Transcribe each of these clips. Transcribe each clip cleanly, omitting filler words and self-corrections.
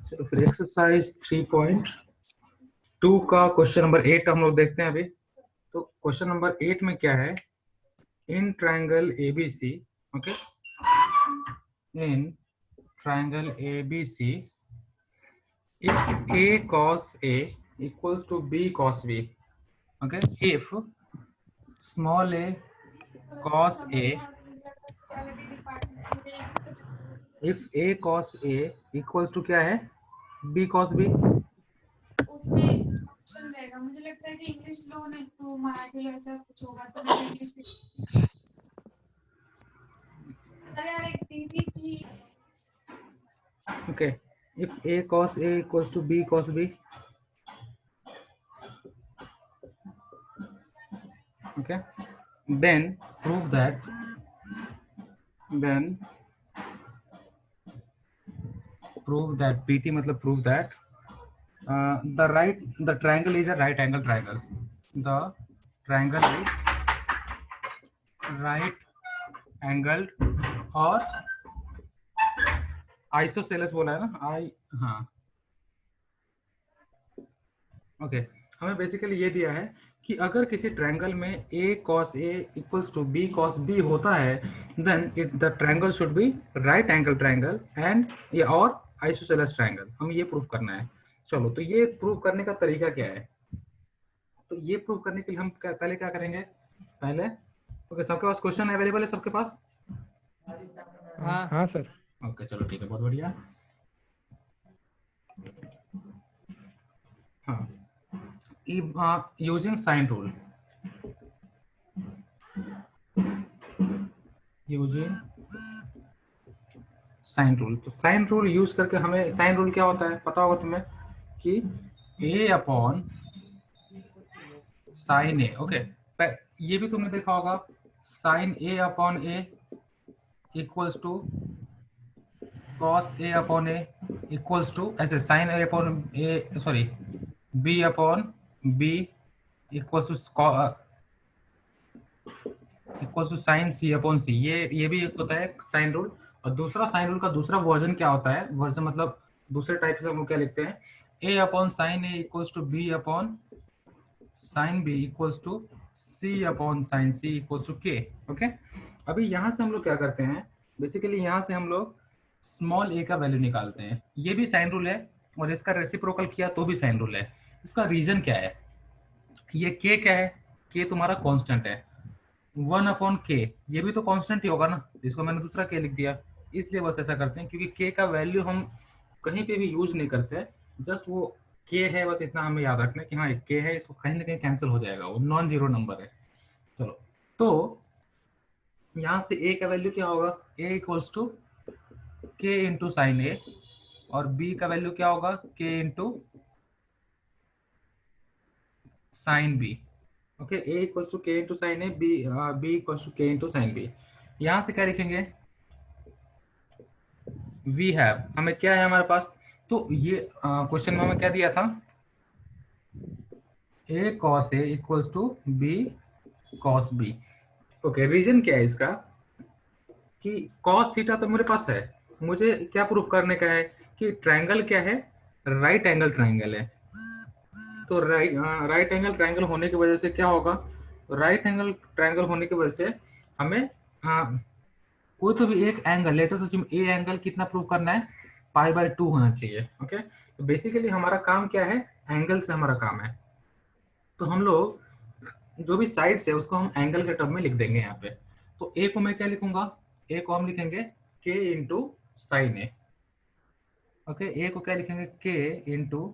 चलो फिर एक्सरसाइज 3.2 का क्वेश्चन नंबर 8 हम लोग देखते हैं अभी। तो क्वेश्चन नंबर 8 में क्या है, in triangle ABC, okay, in triangle ABC if a cos a equals to b cos b, okay, if small a cos a, if a cos a equals to क्या है, b cos b, उसमें option रहेगा। मुझे लगता है कि English लो नहीं तो मराठी लो, ऐसा कुछ होगा तो मैं इंग्लिश। अरे यार एक दीदी थी। okay, if a cos a equals to b cos b, okay, then prove that, then prove that pt मतलब prove that the triangle is a right angle triangle, the triangle is right angled और isosceles बोला है ना, आई, हाँ, okay. हमें basically ये दिया है कि अगर किसी ट्रायंगल में a cos a equals to b cos b होता है, then it the triangle should be right angle triangle and ये और आइसोसेलेस ट्रायंगल, हम ये प्रूव करना है। चलो तो ये प्रूव करने का तरीका क्या है, तो ये प्रूव करने के लिए हम पहले क्या करेंगे, पहले ओके, सबके पास क्वेश्चन अवेलेबल है सबके पास? हाँ हाँ सर। ओके चलो ठीक है, बहुत बढ़िया। हाँ, using sine rule, using sine rule, तो साइन रूल यूज करके हमें, साइन रूल क्या होता है पता होगा तुम्हें कि a upon sin A, okay, ये भी तुमने देखा होगा, sin A upon A equals to cos A upon A equals to, ऐसे sin A upon A, sorry, B upon B equals to sin C upon C, ये भी एक होता है साइन रूल। और दूसरा साइन रूल का दूसरा वर्जन क्या होता है, वर्जन मतलब दूसरे टाइप से हम लोग क्या लिखते हैं, A upon sin A equals to B upon sin B equals to C upon sin C equals to K, okay. अभी यहाँ से हम लोग क्या करते हैं, बेसिकली यहाँ से हम लोग स्मॉल ए का वैल्यू निकालते हैं, ये भी साइन रूल है, और इसका रेसिप्रोकल किया तो भी साइन रूल है। इसका रीजन क्या है, ये के क्या है, के तुम्हारा कांस्टेंट है, 1/k, ये भी तो कांस्टेंट ही होगा ना, इसको मैंने दूसरा के लिख दिया, इसलिए बस ऐसा करते हैं, क्योंकि के का वैल्यू हम कहीं पे भी यूज नहीं करते, जस्ट वो के है, बस इतना हमें याद रखना है कि हाँ एक के है, इसको कहीं ना कहीं कैंसिल हो जाएगा, वो नॉन जीरो नंबर है। चलो तो यहाँ से ए का वैल्यू क्या होगा, A equals to K into sign A, और बी का वैल्यू क्या होगा, K into sign B, okay. A equals to K into sign A, B equals to K into sign B. यहाँ से क्या लिखेंगे, वी हैव, हमें क्या है हमारे पास, तो ये क्वेश्चन में हमें क्या दिया था, A cos A equals to B cos B, okay. Reason क्या है इसका कि कॉस थीटा तो मेरे पास है, मुझे क्या प्रूफ करने का है कि ट्रायंगल क्या है, राइट एंगल ट्रायंगल है। तो राइट एंगल ट्रायंगल होने की वजह से क्या होगा, राइट एंगल ट्रायंगल होने की वजह से हमें कोई तो भी एक एंगल, लेटर सोचिए ए एंगल कितना प्रूव करना है, π/2 होना चाहिए, ओके। तो बेसिकली हमारा काम क्या है, एंगल से हमारा काम है, तो हम लोग जो भी साइड्स है उसको हम एंगल के टर्म में लिख देंगे यहाँ पे। तो ए को मैं क्या लिखूंगा, ए को हम लिखेंगे K into sign A, okay. A को क्या लिखेंगे, K into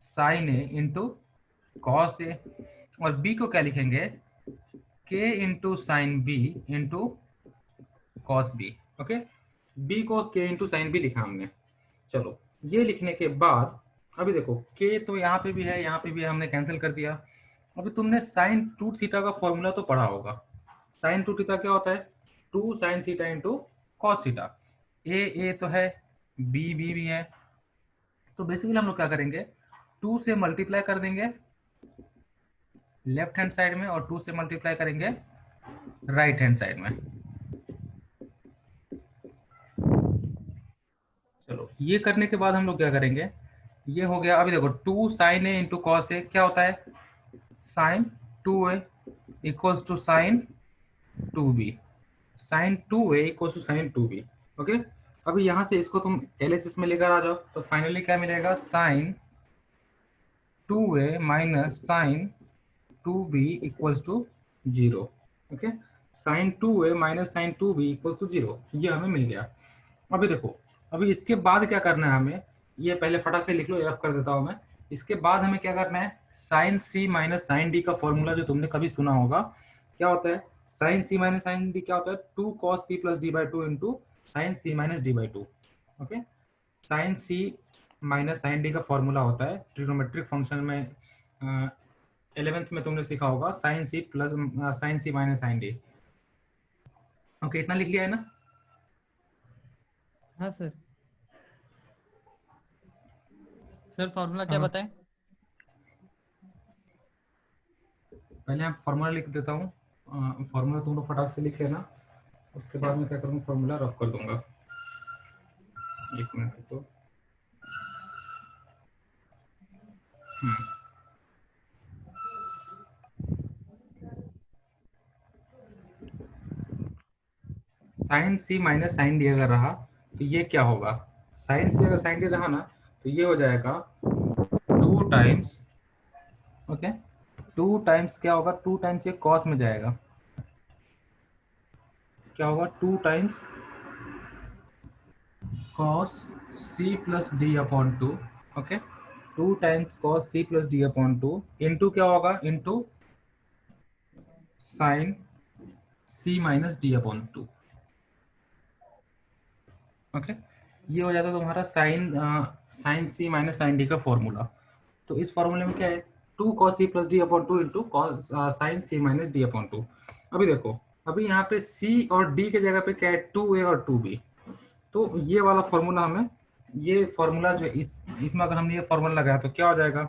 sign A into cos A, और बी को क्या लिखेंगे, K into sign B into cos B, okay. B को के इंटू साइन बी लिखा हमने। चलो ये लिखने के बाद अभी देखो, के तो यहाँ पे भी है, यहाँ पे भी है, हमने कैंसिल कर दिया। अभी तुमने साइन टू थीटा का फॉर्मूला तो पढ़ा होगा, साइन टू थीटा क्या होता है, two sine theta into cos theta, A तो है, बी भी है, तो बेसिकली हम लोग क्या करेंगे, टू से मल्टीप्लाई कर देंगे लेफ्ट हैंड साइड में, और टू से मल्टीप्लाई करेंगे राइट हैंड साइड में। चलो ये करने के बाद हम लोग क्या करेंगे, ये हो गया। अभी देखो 2 sin a into cos A क्या होता है, sine 2a equals to sine 2b, sine 2a equals to sine 2b। Okay, अभी यहाँ से इसको तुम एलएचएस में लेकर आ जाओ, तो फाइनली क्या मिलेगा, sine 2a minus sine 2b equals to 0। Okay, sine 2a minus sine 2b equals to 0, ये हमें मिल गया। अभी देखो, अभी इसके बाद क्या करना है हमें, ये पहले फटाक से लिख लो, रफ कर देता हूं मैं। इसके बाद हमें क्या करना है, sine C minus sine D का फॉर्मूला जो तुमने कभी सुना होगा, क्या होता है, sine C minus sine D क्या होता है, 2 cos c plus D by two into sine C minus D by two. Okay, sine C minus sine D का फॉर्मूला होता है ट्रिग्नोमेट्रिक फंक्शन में, 11th में तुमने सीखा होगा, sign C plus sign C minus sine D. Okay, इतना लिख लिया है ना। हाँ सर। सर फॉर्मूला क्या बताएं? पहले आप फॉर्मूला लिख देता हूँ, फॉर्मूला तुम लोग फटाक से लिख लेना, उसके बाद मैं क्या करूँगा, फॉर्मूला रफ कर दूंगा। एक मिनट तो sign C minus sine D अगर रहा तो ये क्या होगा, साइन सी अगर साइन डी रहा ना तो ये हो जाएगा 2 टाइम्स, ओके 2 टाइम्स क्या होगा, 2 टाइम्स ये कॉस में जाएगा, क्या होगा 2 times cos C plus D upon 2। Okay, 2 times cos C plus D upon 2 into क्या होगा, into sine C minus D upon 2। Okay, ये हो जाता है तुम्हारा sine C minus sine D का फॉर्मूला। तो इस फॉर्मूले में क्या है, 2 cos c plus D upon 2 into sine C minus D upon 2। अभी देखो, अभी यहाँ पे c और d के जगह पे क्या है, 2a और 2b। तो ये वाला फॉर्मूला हमें, ये फॉर्मूला जो इसमें अगर हमने ये फॉर्मूला लगाया तो क्या हो जाएगा,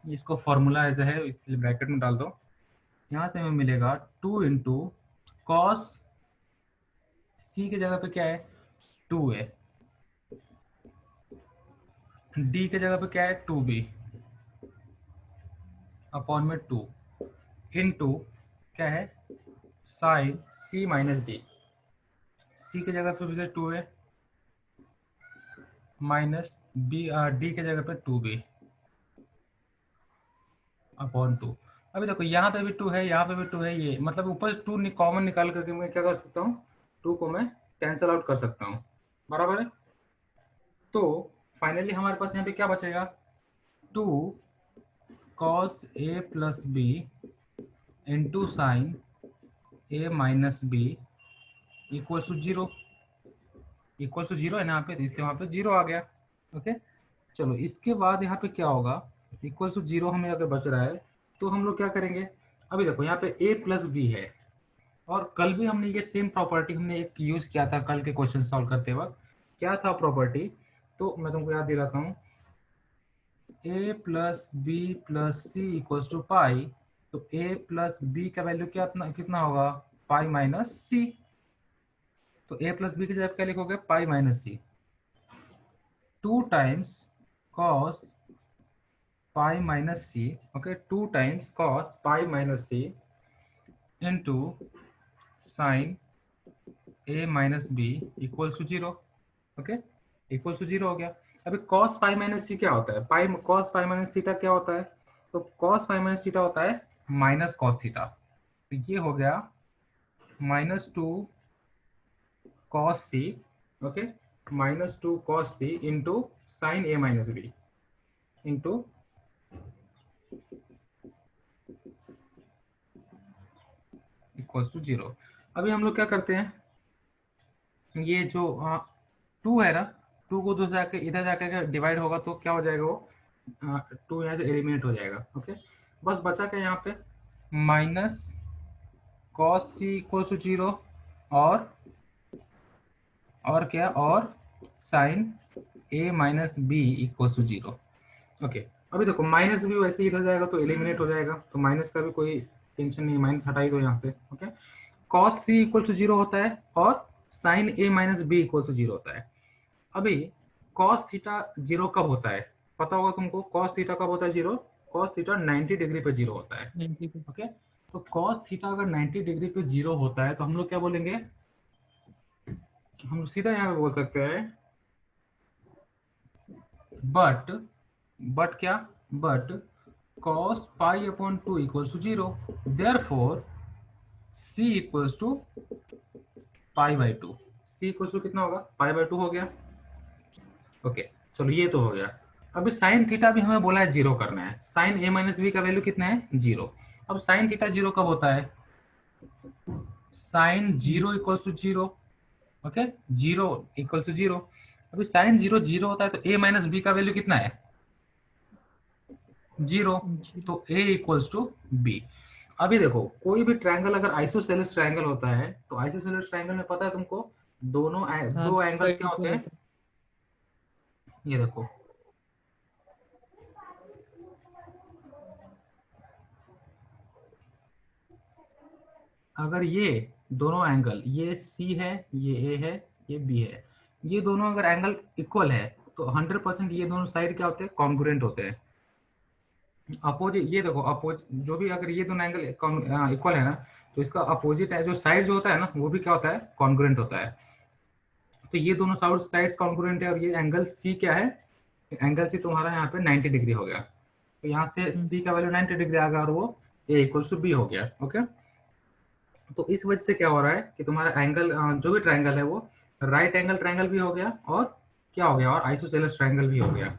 इसको फॉर्मूला ऐसा है, इसलिए ब्रैकेट में डाल दो। यहाँ से हमें मिलेगा 2 इंटू कॉस सी के जगह पे क्या है 2a, डी के जगह पे क्या है 2b अपॉन में 2 इंटू क्या है साइन सी माइनस डी, सी के जगह पे फिर 2a माइनस बी, डी के जगह पे 2b अपॉन 2। अभी देखो यहाँ पे भी 2 है, यहाँ पे भी 2 है, ये मतलब ऊपर 2 कॉमन निकाल करके मैं क्या कर सकता हूँ, 2 को मैं कैंसिल आउट कर सकता हूँ, बराबर है। तो फाइनली हमारे पास यहाँ पे क्या बचेगा, 2 cos a plus B into sine a minus B equal to 0, equal to 0 है ना यहाँ पे, इसलिए वहाँ पे 0 आ गया। ओके, चलो इसके बाद यहाँ पे क्या होगा, इक्वल टू 0 हमें अगर बच रहा है तो हम लोग क्या करेंगे, अभी देखो यहाँ पे a प्लस बी है, और कल भी हमने ये सेम प्रॉपर्टी हमने एक यूज किया था, कल के क्वेश्चन सॉल्व करते वक्त क्या था प्रॉपर्टी, तो मैं तुमको याद दिलाता हूँ, a plus B plus C equals to pi. तो a प्लस बी का वैल्यू क्या कितना होगा, पाई माइनस सी। तो a प्लस बी की जगह क्या लिखोगे, pi minus C. 2 times cos pi minus C, okay 2 times cos pi minus C into sine a minus B equals to 0। Okay, equals to 0 हो गया। अभी cos पाई माइनस सी क्या होता है, पाई cos पाई माइनस थीटा क्या होता है, तो cos पाई माइनस थीटा होता है माइनस cos थीटा। तो ये हो गया -2 cos C, okay -2 cos C into sine a minus B into equals to 0। अभी हम लोग क्या करते हैं, ये जो 2 है ना, 2 को दूसरा जाके इधर जाकर डिवाइड होगा तो क्या हो जाएगा, वो 2 यहाँ से एलिमिनेट हो जाएगा। ओके, बस बचा क्या यहाँ पे, minus cos C equal to 0 और क्या, और sine a minus B equal to 0। Okay, अभी देखो माइनस भी वैसे इधर जाएगा तो एलिमिनेट हो जाएगा, तो माइनस का भी कोई टेंशन नहीं, माइनस हटाई दो यहाँ से। Okay, cos C equal to 0 होता है और sine a minus B equal to 0 होता है। अभी कॉस थीटा जीरो कब होता है, पता होगा तुमको कॉस थीटा कब होता है जीरो, कॉस थीटा 90 डिग्री पे जीरो होता है। 90 पे। ओके, तो कॉस थीटा अगर 90 डिग्री पे जीरो होता है तो हम लोग क्या बोलेंगे, हम सीधा यहाँ पे बोल सकते हैं बट क्या, but cos pi upon 2 equals to 0, therefore c equals to pi by 2, c equals to कितना होगा, पाई बाई 2 हो गया। ओके चलो ये तो हो गया। अभी साइन थीटा भी हमें बोला है जीरो करना है, साइन a माइनस बी का वैल्यू कितना है, जीरो। अब साइन थीटा जीरो कब होता है, sine zero equals to zero. Okay, zero equals to zero. अभी साइन जीरो जीरो होता है तो a माइनस बी का वैल्यू कितना है, जीरो, तो a इक्वल्स टू बी। अभी देखो कोई भी ट्रायंगल अगर आइसोसेलेस ट्रायंगल होता है तो आइसोसेलेस ट्रायंगल में पता है तुमको दोनों दो एंगल्स क्या होते हैं, ये देखो अगर ये दोनों एंगल, ये C है, ये A है, ये B है, ये दोनों अगर एंगल इक्वल है तो 100% ये दोनों साइड क्या होते हैं, कॉन्ग्रुएंट होते हैं। अपोजिट, ये देखो अपोज जो भी अगर ये दोनों एंगल इक्वल है ना तो इसका अपोजिट है जो साइड जो होता है ना वो भी क्या होता है, कॉन्ग्रुएंट होता है। तो ये दोनों साइड्स कॉन्ग्रुएंट है और ये एंगल C क्या है, एंगल C तुम्हारा यहाँ पे 90 डिग्री हो गया, तो यहाँ से C का वैल्यू 90 डिग्री आ गया और वो A इक्वल्स टू बी हो गया। ओके, तो इस वजह से क्या हो रहा है कि तुम्हारा एंगल जो भी ट्रायंगल है वो राइट एंगल ट्रायंगल भी हो गया और क्या हो गया, और आइसोसेलेस ट्रायंगल भी हो गया।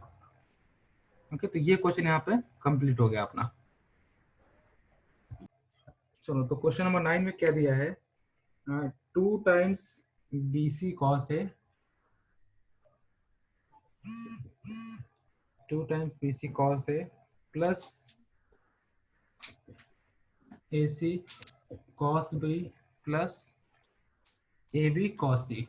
ओके, तो ये क्वेश्चन यहाँ पे कंप्लीट हो गया अपना। चलो तो क्वेश्चन नंबर 9 में क्या दिया है, 2 times BC cos A, 2 times BC cos A plus AC cos B plus AB cos C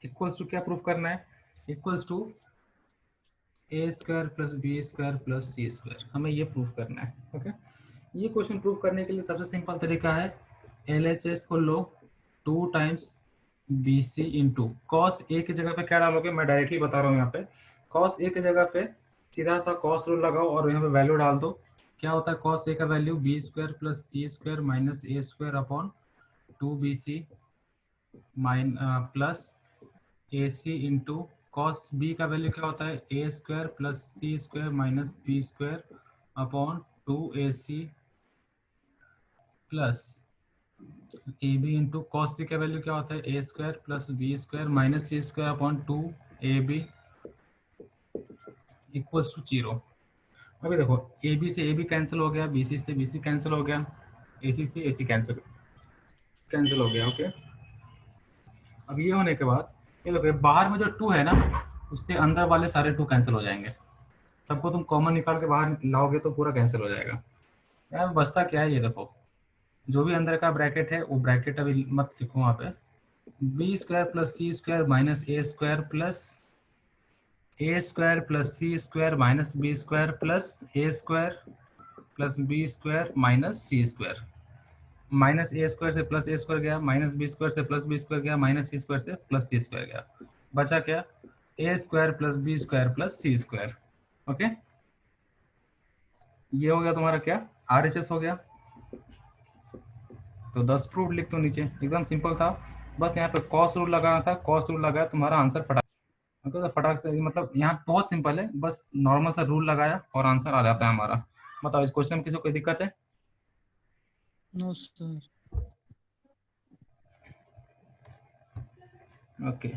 equals to क्या प्रूफ करना है, equals to A square plus B square plus C square, हमें ये proof करना है। ओके, ये question proof करने के लिए सबसे सिंपल तरीका है LHS को लो 2 टाइम्स BC इंटू कॉस ए की जगह पे क्या डालोगे, मैं डायरेक्टली बता रहा हूँ यहाँ पे कॉस ए की जगह पे सीधा सा कॉस रूल लगाओ और यहाँ पे वैल्यू डाल दो। क्या होता है कॉस ए का value B square plus C square minus A square upon 2BC plus AC into cos B का वैल्यू क्या होता है, A square plus C square minus B square upon 2AC plus A B into cos C का value क्या होता है, A square plus B square minus C square upon 2AB equals to 0। अभी देखो AB से AB कैंसिल हो गया, BC से BC कैंसिल हो गया, AC से AC कैंसिल हो गया। ओके, अब ये होने के बाद ये देखो बाहर में जो 2 है ना उससे अंदर वाले सारे 2 कैंसिल हो जाएंगे, सबको तुम कॉमन निकाल के बाहर लाओगे तो पूरा कैंसिल हो जाएगा। यार बचता क्या है, ये देखो जो भी अंदर का ब्रैकेट है वो ब्रैकेट अभी मत लिखो वहाँ पे, B square plus C square minus A square plus C square minus B square plus A square plus B square minus C square, minus A square से प्लस ए स्क्वायर गया, minus B square से plus B square गया, minus C square से plus C square गया, बचा क्या, A square plus B square plus C square. Okay, ये हो गया तुम्हारा क्या, RHS हो गया। तो 10 प्रूफ लिख दो नीचे, एकदम सिंपल था, बस यहाँ पे कॉस रूल लगाना था, कॉस रूल लगाया तुम्हारा आंसर फटाक। तो फटाक से मतलब यहाँ बहुत सिंपल है, बस नॉर्मल सा रूल लगाया और आंसर आ जाता है हमारा। बताओ इस क्वेश्चन में किसी को कोई दिक्कत है? No sir. ओके